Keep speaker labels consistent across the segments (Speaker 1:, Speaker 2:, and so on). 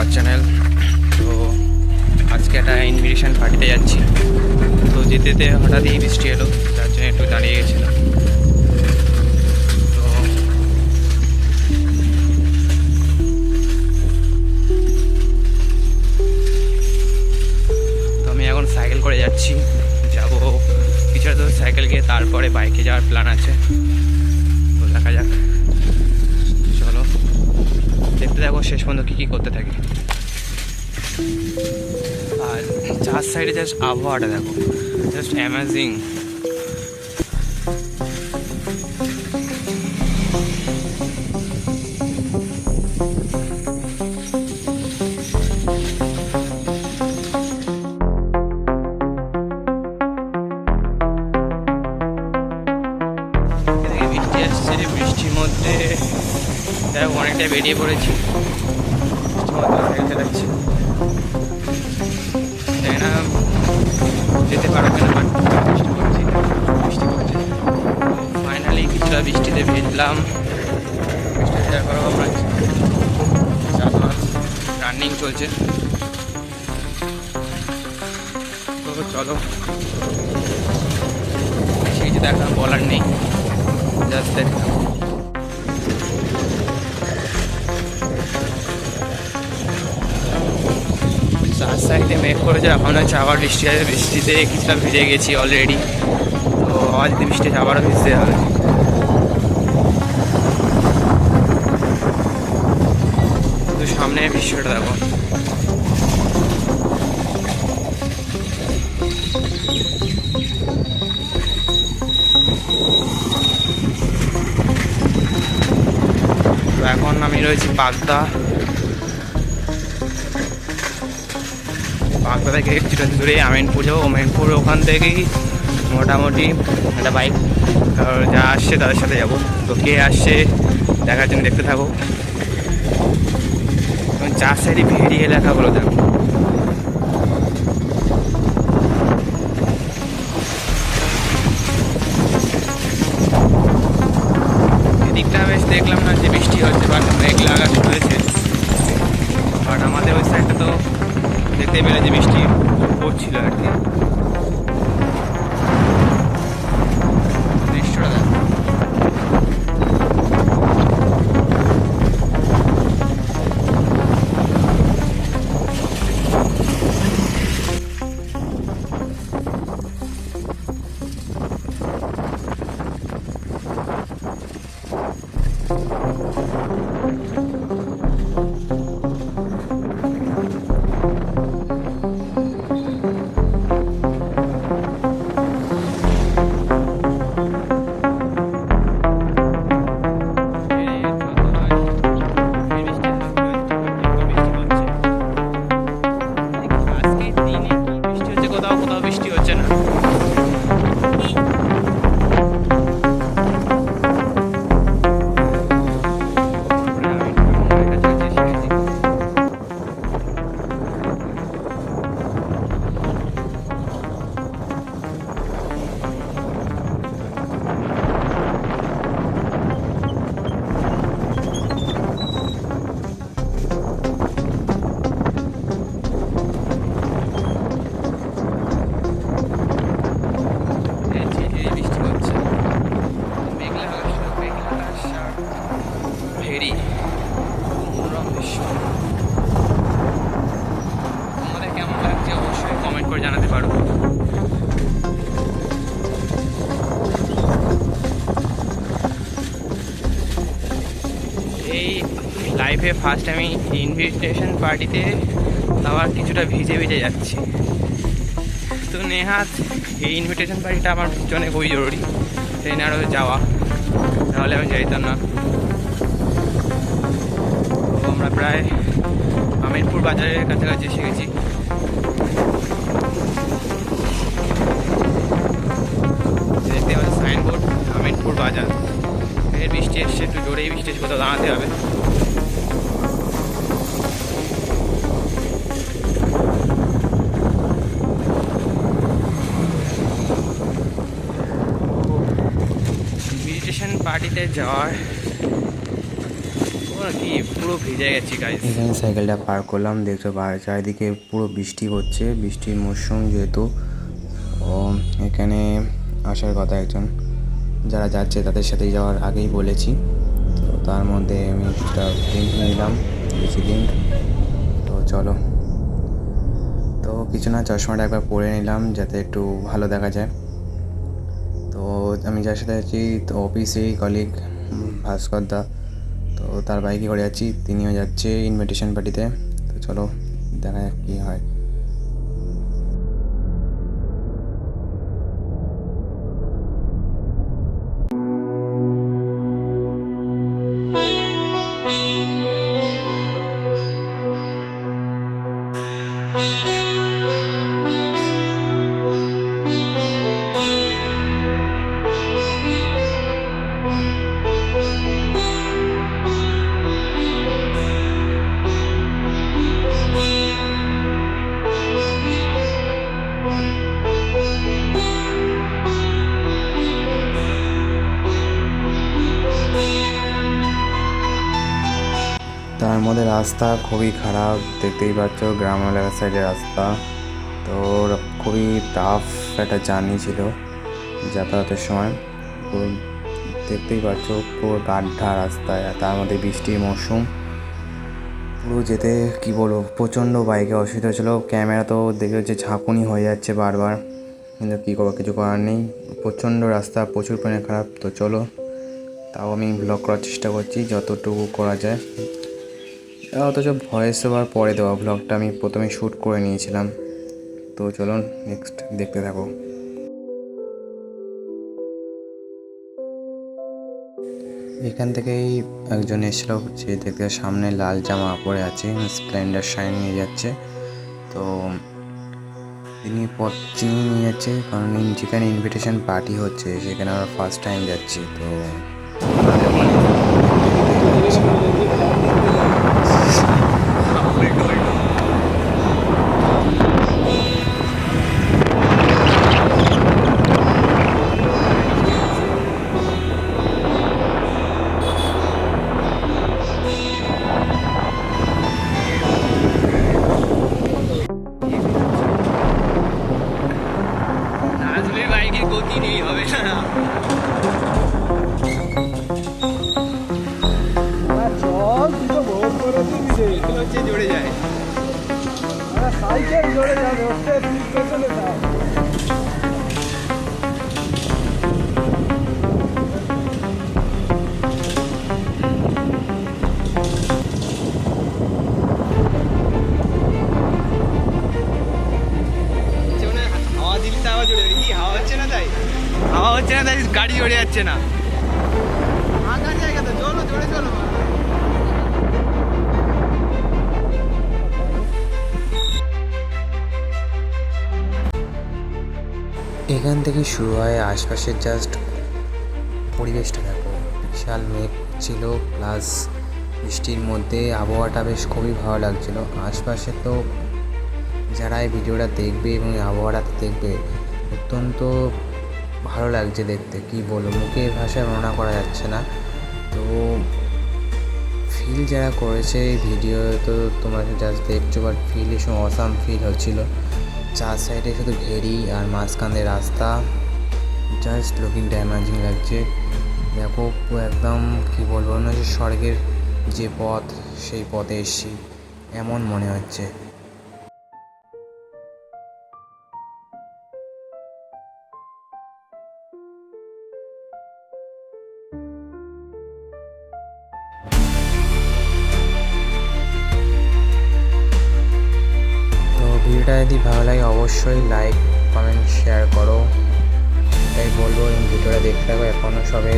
Speaker 1: Our channel. তো আজকে একটা ইনভিটেশন পার্টিতে যাচ্ছি। তো যেতে যেতে হঠাৎই বৃষ্টি এলো, যার জন্য একটু দাঁড়িয়ে গেছিলাম। তো তো আমি এখন সাইকেল করে যাচ্ছি, যাব কিছুটা তো সাইকেল গিয়ে তারপরে বাইকে যাওয়ার প্ল্যান আছে। তো দেখা যাক, চলো দেখতে থাকো শেষ পর্যন্ত কী কী করতে থাকি। আর চার সাইডে জাস্ট আবহাওয়াটা দেখো, জাস্ট অ্যামেজিং। বৃষ্টি আসছে, বৃষ্টির মধ্যে দেখো অনেকটাই বেরিয়ে পড়েছি, বৃষ্টির মধ্যে সাইকেল চালাচ্ছি। তাই না যেতে পারবে না, বাট বৃষ্টি পড়ছে, বৃষ্টি পড়ছে। ফাইনালি কিছুটা বৃষ্টিতে ভিজলাম। বৃষ্টি ভেজার পরেও আমরা 4 মাস রানিং চলছে। তো চলো, বেশি কিছু দেখা বলার নেই, জাস্ট দেখো। চার সাইডে মেঘ করেছে, এখন হচ্ছে আবার বৃষ্টি আছে। বৃষ্টিতে কিছুটা ভিজে গেছি অলরেডি, তো আবার যদি বৃষ্টি আবারও ভিজতে হবে। কিন্তু সামনে বৃষ্টিটা দেখো, তো এখন আমি রয়েছি বাগদা থেকে কিছুটা দূরে আমিনপুর যাবো। আমিনপুর ওখান থেকেই মোটামুটি একটা বাইক যা আসছে তাদের সাথে যাবো। তো কে আসছে দেখার জন্য দেখতে থাকো। চার সাইডে ভেড়ি এলাকাগুলো দেখো, এদিকটা বেশ দেখলাম না যে বৃষ্টি হচ্ছে, বাট মেঘলা আকাশ হয়েছে। বাট আমাদের ওই সাইডটা তো দেখতে পেলে যে বৃষ্টি পড়ছিল আর কি। দৃশ্যটা দেখো, কোথাও কোথাও বৃষ্টি হচ্ছে না। ভেরি মনোরম দৃশ্য। তোমাদের কেমন লাগছে অবশ্যই কমেন্ট করে জানাতে পারো। এই লাইফে ফার্স্ট আমি ইনভিটেশন পার্টিতে আবার কিছুটা ভিজে ভিজে যাচ্ছি। তো নেহাত এই ইনভিটেশন পার্টিটা আমার জন্য খুবই জরুরি, ট্রেনে আরও যাওয়া, নাহলে আমি যাইতাম না। তো আমরা প্রায় আমিনপুর বাজারের কাছাকাছি এসে গেছি। দেখতে পাচ্ছি সাইনবোর্ড আমিনপুর বাজার। এর বৃষ্টি এসছে, একটু জোরেই বৃষ্টি এসে কোথাও দাঁড়াতে হবে। ইনভিটেশন পার্টিতে যাওয়ার কি পুরো ভিজে গেছি গাইস।
Speaker 2: এখানে সাইকেলটা পার করলাম, দেখছো চারিদিকে পুরো বৃষ্টি হচ্ছে, বৃষ্টির মরশুম যেহেতু। ও এখানে আসার কথা একজন, যারা যাচ্ছে তাদের সাথেই যাওয়ার আগেই বলেছি। তো তার মধ্যে আমি কিছুটা ড্রিঙ্ক নিলাম, বেশি ড্রিঙ্ক। তো চলো, তো কিছু না, চশমাটা একবার পরে নিলাম যাতে একটু ভালো দেখা যায়। তো আমি যার সাথে আছি, তো অফিসেই কলিগ ভাস্কর দা, তো তার বাইকে করে যাচ্ছি, তিনিও যাচ্ছে ইনভিটেশন পার্টিতে। তো চলো দেখা যাক কী হয়। তার মধ্যে রাস্তা খুবই খারাপ, দেখতেই পাচ্ছ, গ্রাম এলাকার সাইডের রাস্তা। তো খুবই টাফ একটা জার্নি ছিল যাতায়াতের সময়। পুরো দেখতেই পাচ্ছ পুরো গাড্ডা রাস্তায়, আর তার মধ্যে বৃষ্টির মরশুম। পুরো যেতে কী বলবো, প্রচণ্ড বাইকে অসুবিধা হচ্ছিলো। ক্যামেরা তো দেখে হচ্ছে ঝাঁকুনি হয়ে যাচ্ছে বারবার, কিন্তু কী করবো, কিছু করার নেই। প্রচণ্ড রাস্তা, প্রচুর পরিমাণে খারাপ। তো চলো, তাও আমি ব্লগ করার চেষ্টা করছি যতটুকু করা যায়। অথচ ভয়েস ওভার পরে দেওয়া, ব্লগটা আমি প্রথমে শ্যুট করে নিয়েছিলাম। তো চলুন নেক্সট দেখতে থাকো। এখান থেকেই একজন এসেছিল, যে দেখতে সামনে লাল জামা পরে আছে, স্প্লেন্ডার শাইন নিয়ে যাচ্ছে। তো তিনি পথ চিনি নিয়ে যাচ্ছে, কারণ যেখানে ইনভিটেশন পার্টি হচ্ছে সেখানে আমরা ফার্স্ট টাইম যাচ্ছি। তো
Speaker 1: আসলে বাইকের গতি নেই, হবে না।
Speaker 3: জল দুটো ভোর করে দিবি
Speaker 1: হচ্ছে জড়ে যায়।
Speaker 3: সাইকেল জড়ে যাবে, ওকে ঠিক পেছনে দাও।
Speaker 1: হাওয়া দিলে তো আবার জড়ে যাবে। কি হাওয়া হচ্ছে না তাই? হাওয়া হচ্ছে না তাই গাড়ি জড়ে যাচ্ছে না। ফাঁকা জায়গা তো, চলো জোরে চলো।
Speaker 2: এখান থেকে শুরু হয়, আশপাশের জাস্ট পরিবেশটা দেখো, বিশাল মেঘ ছিল, প্লাস বৃষ্টির মধ্যে আবহাওয়াটা বেশ খুবই ভালো লাগছিলো। আশপাশে তো যারা এই ভিডিওটা দেখবে এবং এই আবহাওয়াটা দেখবে, অত্যন্ত ভালো লাগছে দেখতে, কি বলবো, মুখের ভাষায় বর্ণনা করা যাচ্ছে না। তো ফিল যারা করেছে এই ভিডিও, তো তোমরা জাস্ট দেখছো, বাট ফিল এসব অসাম ফিল হচ্ছিলো। চার সাইডে শুধু ঘেরি আর মাঝখান দিয়ে রাস্তা, জাস্ট লুকিংটা অ্যামেজিং লাগছে। দেখো একদম কী বলবো, না যে স্বর্গের যে পথ সেই পথে এসেছি এমন মনে হচ্ছে। তো ভিডিওটা যদি ভালো লাগে অবশ্যই লাইক কমেন্ট শেয়ার করো, এটাই বলবো। এবং ভিডিওটা দেখতে থাকো, এখনও সবে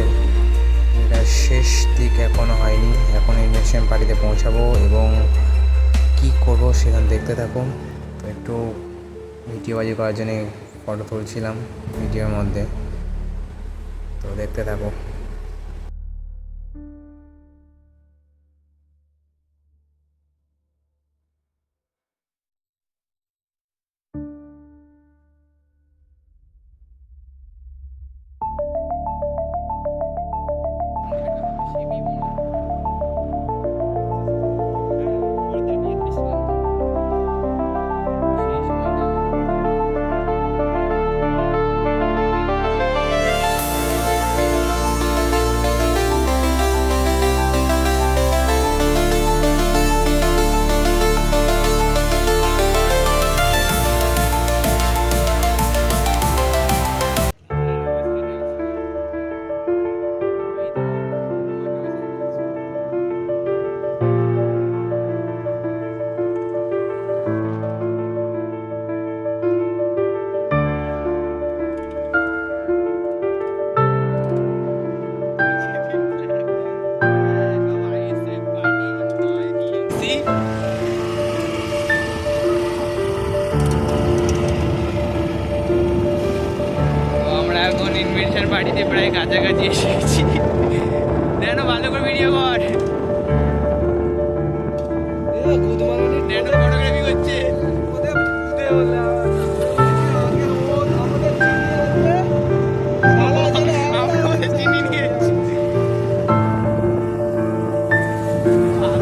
Speaker 2: এটা শেষ দিক এখনও হয়নি, এখন ইনভিটেশন পার্টিতে পৌঁছাবো এবং কী করবো সেখানে দেখতে থাকো। তো একটু ভিডিওবাজি করার জন্য ফটো তুলছিলাম ভিডিওর মধ্যে, তো দেখতে থাকো।
Speaker 1: ইনভিটেশন পার্টিতে প্রায় কাছাকাছি এসেছি। দেন ভালো করে ভিডিও কর, দেন ফটোগ্রাফি করছে। আমাদের চিনি নিয়েছে।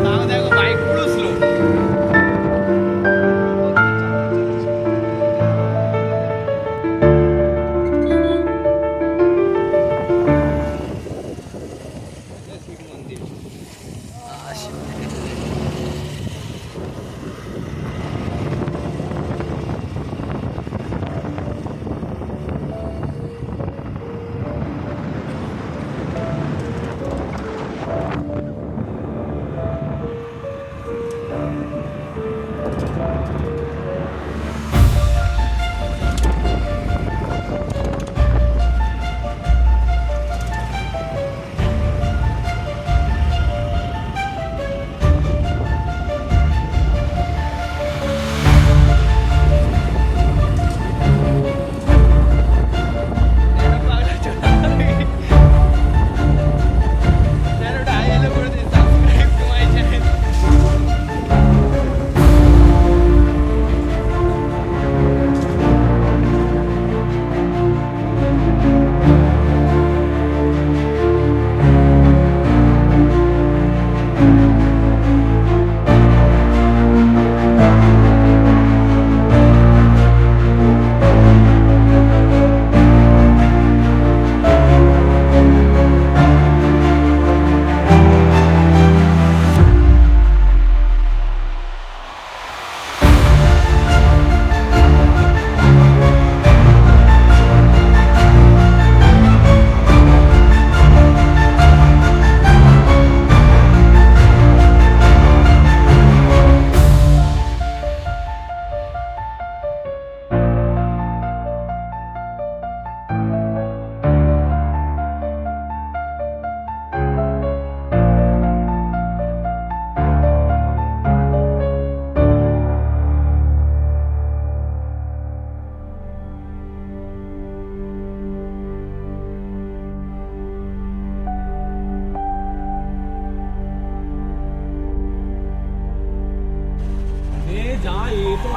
Speaker 1: তাও দেখো বাইক পুরো স্লো।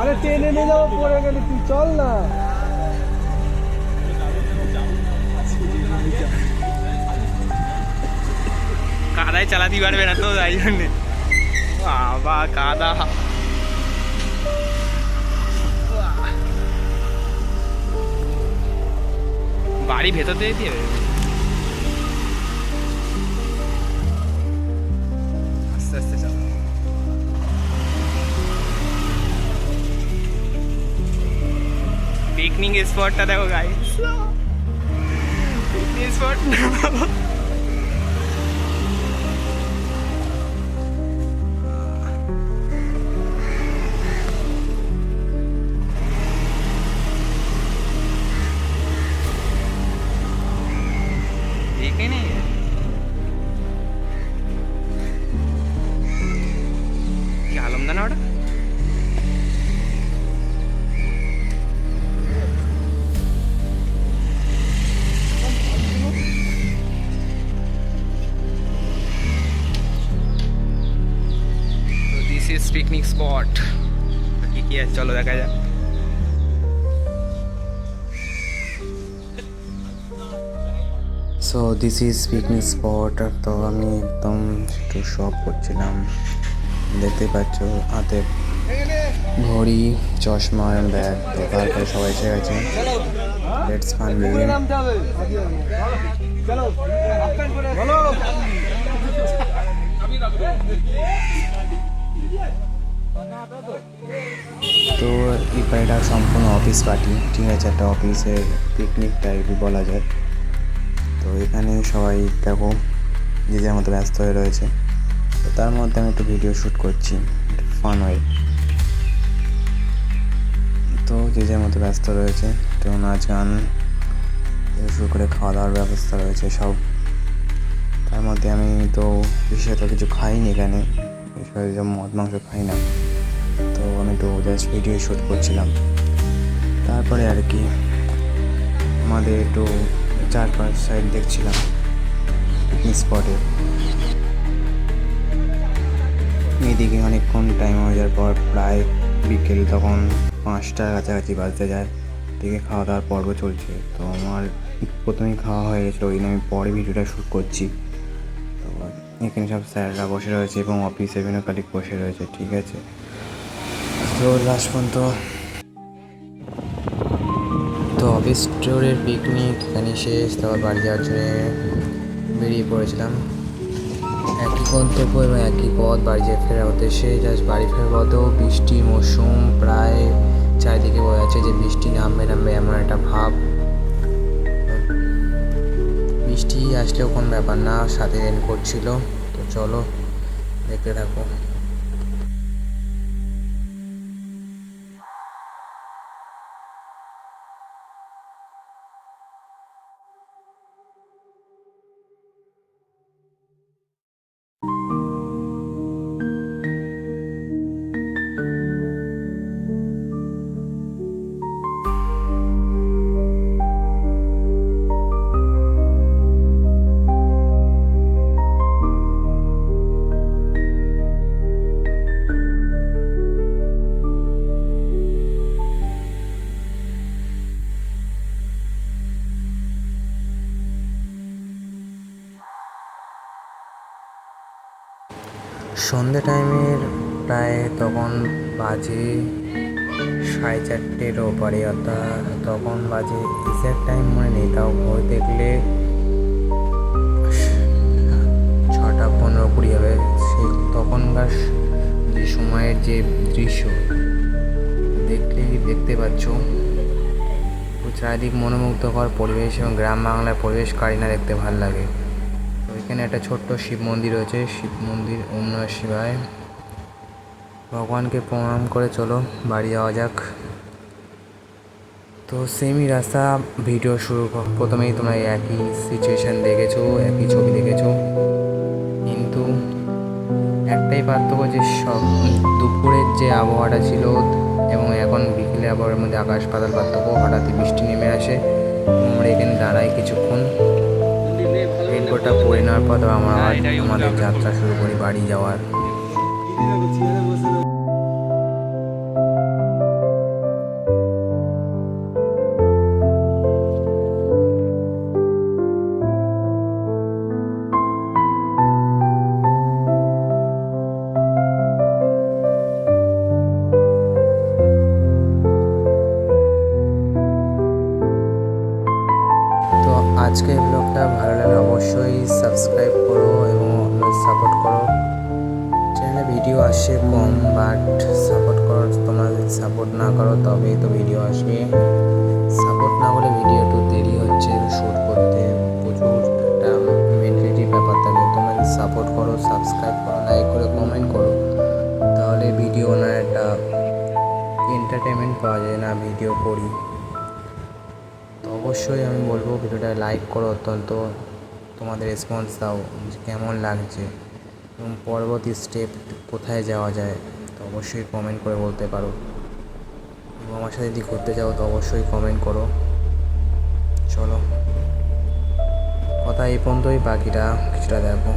Speaker 3: আরে টেনে নিয়ে যাবো, পড়ে গেলে তুই চল না।
Speaker 1: কাদায় চালাতে পারবে না তো, তাই জন্যে। বাবা কাদা, বাড়ি ভেতর দিয়ে দিয়ে আস্তে আস্তে চালা। পিকনিক স্পটটা দেখো গাইস, পিকনিক স্পট। देखे नहीं क्या आलमदाना ওটা? तो दिस इज पिकनिक स्पॉट। কি আছে চলো দেখা যাক।
Speaker 2: So this is picnic spot. তো আমি একদম একটু শপ করছিলাম, দেখতে পাচ্ছ হাতে ঘড়ি, চশমা, ব্যাগ। তো তারপরে সবাই এসে গেছে। Let's fun begin. তো এই পার্টিটা সম্পূর্ণ অফিস পার্টি, ঠিক আছে, একটা অফিসের পিকনিক টাইপই বলা যায়। তো এখানে সবাই দেখো যে যার মতো ব্যস্ত হয়ে রয়েছে। তো তার মধ্যে আমি একটু ভিডিও শ্যুট করছি ফান ওয়ে। তো যে যার মতো ব্যস্ত রয়েছে, তো নাচ গান থেকে শুরু করে খাওয়া দাওয়ার ব্যবস্থা রয়েছে সব। তার মধ্যে আমি তো বিশেষত কিছু খাইনি এখানে, বিশেষত মদ মাংস খাই না। তো আমি তো জাস্ট ভিডিও শ্যুট করছিলাম। তারপরে আর কি আমাদের একটু চারপাশ সাইড দেখছিলাম পিকনিক স্পটে। এইদিকে অনেকক্ষণ টাইম হয়ে যাওয়ার পর প্রায় বিকেল তখন 5টার কাছাকাছি বাজতে যায়, দিকে খাওয়া দাওয়ার পর্ব চলছে। তো আমার প্রথমেই খাওয়া হয়ে গেছিলো, ওই জন্য আমি পরে ভিডিওটা শ্যুট করছি। তো এখানে সব স্যাররা বসে রয়েছে এবং অফিসের বিভিন্ন কালিক বসে রয়েছে, ঠিক আছে। তো লাস্ট পর্যন্ত তো অফিস ট্যুরের পিকনিক এখানে শেষ। তারপর বাড়ি যাওয়ার জন্য বেরিয়ে পড়েছিলাম। একই গন্তব্য এবং একই পথ বাড়ি যেয়ে ফেরার উদ্দেশ্যে। জাস্ট বাড়ি ফেরার পথেও বৃষ্টির মৌসুম, প্রায় চারিদিকে বোঝা যাচ্ছে যে বৃষ্টি নামবে এমন একটা ভাব। বৃষ্টি আসলেও কোনো ব্যাপার না, সাথে রেনকোট ছিল। তো চলো দেখতে থাকো। সন্ধ্যে টাইমের প্রায় তখন বাজে 4:30 ওপারে, অর্থাৎ তখন বাজে এক্সাক্ট টাইম মনে নেই, তাও ভোর দেখলে 6:15-20 হবে। সে তখনকার যে সময়ের যে দৃশ্য দেখতে পাচ্ছ, তো চারিদিক মনোমুগ্ধকর পরিবেশ এবং গ্রাম বাংলার পরিবেশ কারি না দেখতে ভালো লাগে। তো এখানে একটা ছোট্ট শিব মন্দির রয়েছে, শিব মন্দির, ওম নমঃ শিবায়। ভগবানকে প্রণাম করে চলো বাড়ি যাওয়া যাক। তো সেমই রাস্তা, ভিডিও শুরু প্রথমেই তোমরা একই সিচুয়েশান দেখেছো, একই ছবি দেখেছো, কিন্তু একটাই পার্থক্য যে সব দুপুরের যে আবহাওয়াটা ছিল এবং এখন বিকেলে আবহাওয়ার মধ্যে আকাশ পাতাল পার্থক্য। হঠাৎই বৃষ্টি নেমে আসে, আমরা এখানে দাঁড়াই কিছুক্ষণ, রেনকোটটা পরে নেওয়ার পর আমরা আমাদের যাত্রা শুরু করি বাড়ি যাওয়ার। তো আজকের ব্লগটা ভালো লাগলে অবশ্যই সাবস্ক্রাইব করো এবং সাপোর্ট করো। চ্যানেলে ভিডিও আসে কম, বাট সাপোর্ট করো। তোমরা যদি সাপোর্ট না করো তবেই তো ভিডিও আসবে। সাপোর্ট না করলে ভিডিও একটু দেরি হচ্ছে শ্যুট করতে, প্রচুর একটা মেন্টালিটির ব্যাপার থাকে। তোমরা যদি সাপোর্ট করো, সাবস্ক্রাইব করো, লাইক করে কমেন্ট করো, তাহলে ভিডিও না একটা এন্টারটেনমেন্ট পাওয়া যায় না ভিডিও করি। তো অবশ্যই আমি বলবো ভিডিওটা লাইক করো, অত্যন্ত তোমাদের রেসপন্স দাও কেমন লাগছে এবং পরবর্তী স্টেপ কোথায় যাওয়া যায়, তো অবশ্যই কমেন্ট করে বলতে পারো। এবং আমার সাথে যদি ঘুরতে যাও তো অবশ্যই কমেন্ট করো। চলো কথা এই পর্যন্তই, বাকিটা কিছুটা দেখো।